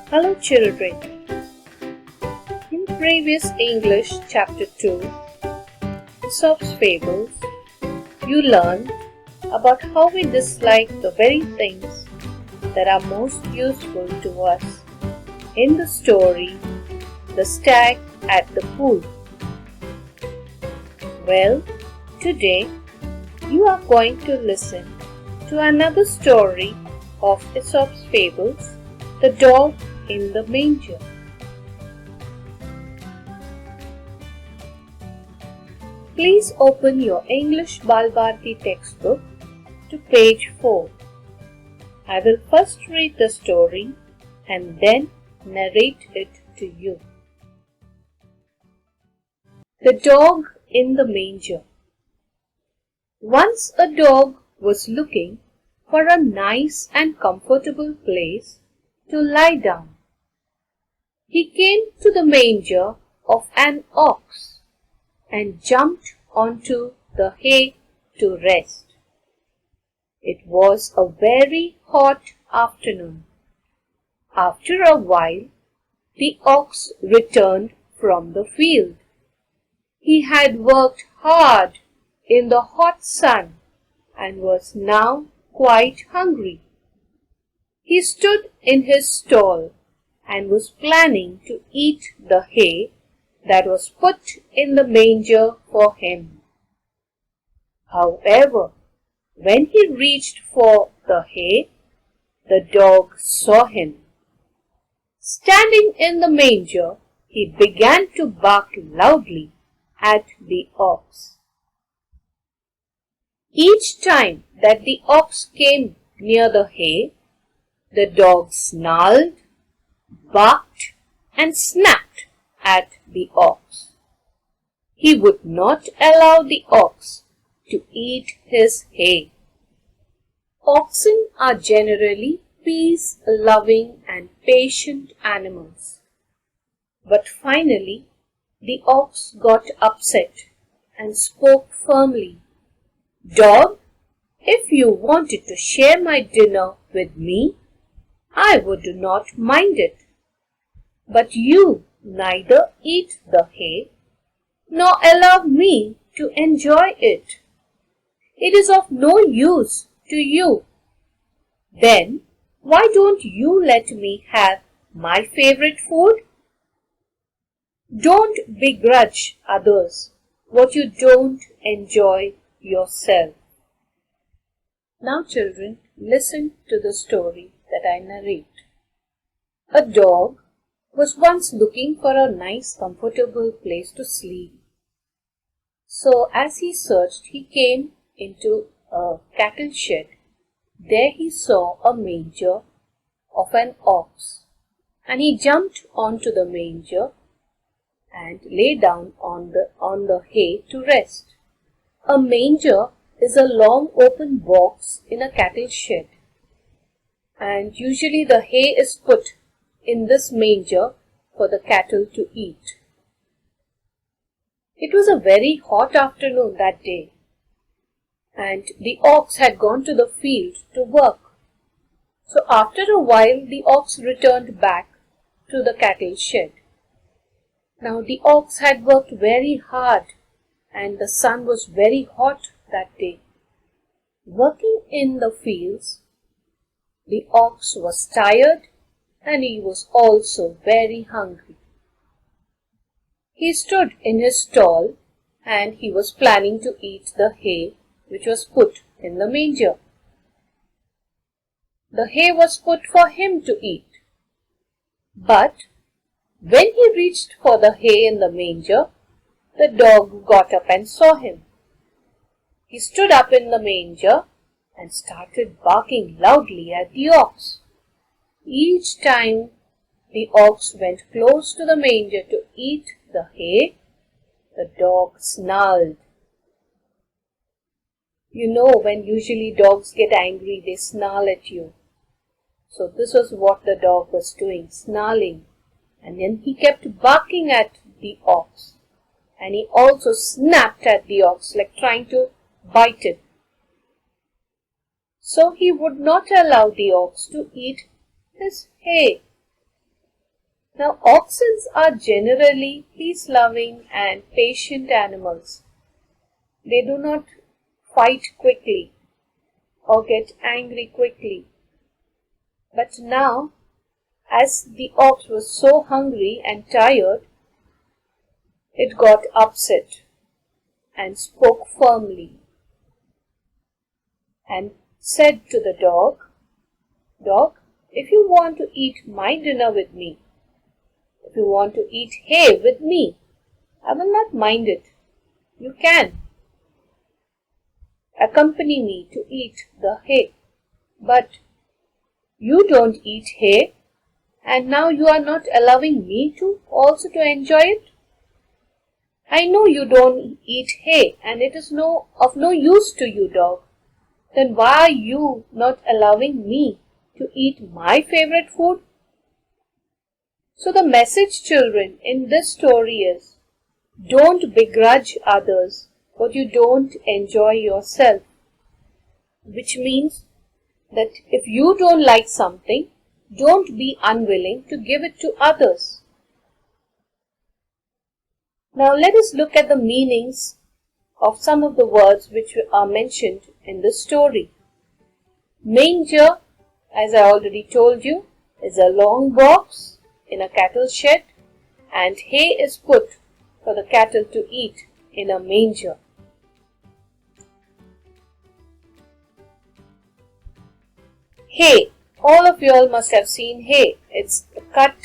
Hello children. In previous English chapter 2, Aesop's Fables, you learned about how we dislike the very things that are most useful to us. In the story, The Stag at the Pool. Well, today you are going to listen to another story of Aesop's Fables, The Dog in the Manger. Please open your English Balbharati textbook to page 4. I will first read the story and then narrate it to you. The Dog in the Manger. Once a dog was looking for a nice and comfortable place to lie down. He came to the manger of an ox and jumped onto the hay to rest. It was a very hot afternoon. After a while, the ox returned from the field. He had worked hard in the hot sun and was now quite hungry. He stood in his stall and was planning to eat the hay that was put in the manger for him. However, when he reached for the hay, the dog saw him. Standing in the manger, he began to bark loudly at the ox. Each time that the ox came near the hay, the dog snarled, barked, and snapped at the ox. He would not allow the ox to eat his hay. Oxen are generally peace-loving and patient animals. But finally, the ox got upset and spoke firmly. "Dog, if you wanted to share my dinner with me, I would not mind it. But you neither eat the hay nor allow me to enjoy it. It is of no use to you. Then why don't you let me have my favorite food? Don't begrudge others what you don't enjoy yourself." Now children, listen to the story that I narrate. A dog was once looking for a nice comfortable place to sleep. So as he searched, he came into a cattle shed. There he saw a manger of an ox, and he jumped onto the manger and lay down on the hay to rest. A manger is a long open box in a cattle shed, and usually the hay is put in this manger for the cattle to eat. It was a very hot afternoon that day, and the ox had gone to the field to work. So after a while, the ox returned back to the cattle shed. Now the ox had worked very hard, and the sun was very hot that day. Working in the fields, the ox was tired and he was also very hungry. He stood in his stall and he was planning to eat the hay which was put in the manger. The hay was put for him to eat. But when he reached for the hay in the manger, the dog got up and saw him. He stood up in the manger and started barking loudly at the ox. Each time the ox went close to the manger to eat the hay, the dog snarled. You know, when usually dogs get angry, they snarl at you. So this was what the dog was doing, snarling. And then he kept barking at the ox. And he also snapped at the ox, like trying to bite it. So he would not allow the ox to eat his hay. Now, oxen are generally peace-loving and patient animals. They do not fight quickly or get angry quickly. But now, as the ox was so hungry and tired, it got upset and spoke firmly and said to the dog, "Dog, if you want to eat my dinner with me, if you want to eat hay with me, I will not mind it. You can accompany me to eat the hay. But you don't eat hay, and now you are not allowing me to also to enjoy it. I know you don't eat hay, and it is of no use to you, dog. Then why are you not allowing me to eat my favorite food?" So the message, children, in this story is, don't begrudge others what you don't enjoy yourself. Which means that if you don't like something, don't be unwilling to give it to others. Now let us look at the meanings of some of the words which are mentioned in the story. Manger, as I already told you, is a long box in a cattle shed, and hay is put for the cattle to eat in a manger. Hay. All of you all must have seen hay. It's cut,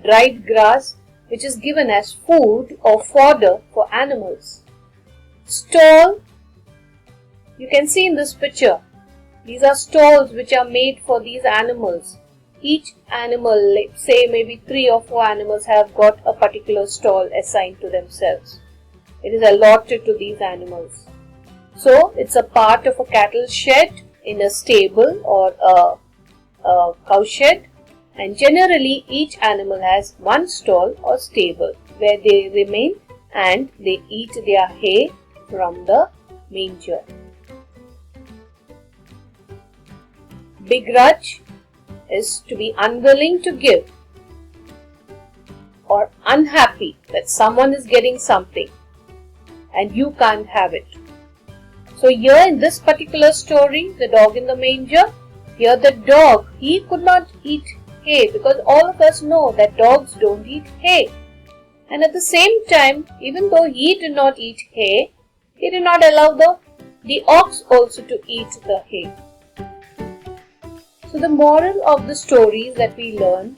dried grass which is given as food or fodder for animals. Stall. You can see in this picture, these are stalls which are made for these animals. Each animal, say maybe 3 or 4 animals, have got a particular stall assigned to themselves. It is allotted to these animals. So it's a part of a cattle shed in a stable or a cow shed, and generally each animal has one stall or stable where they remain and they eat their hay from the manger. Begrudge is to be unwilling to give or unhappy that someone is getting something and you can't have it. So here in this particular story, the dog in the manger, here the dog, he could not eat hay because all of us know that dogs don't eat hay. And at the same time, even though he did not eat hay, he did not allow the ox also to eat the hay. So the moral of the story is that we learn,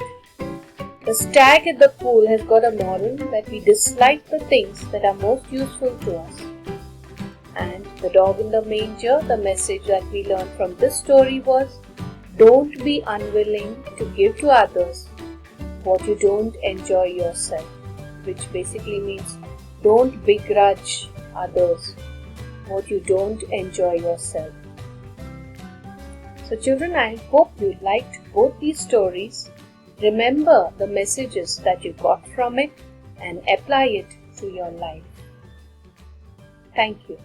the stag at the pool has got a moral that we dislike the things that are most useful to us. And the dog in the manger, the message that we learned from this story was, don't be unwilling to give to others what you don't enjoy yourself, which basically means don't begrudge others what you don't enjoy yourself. So children, I hope you liked both these stories. Remember the messages that you got from it and apply it to your life. Thank you.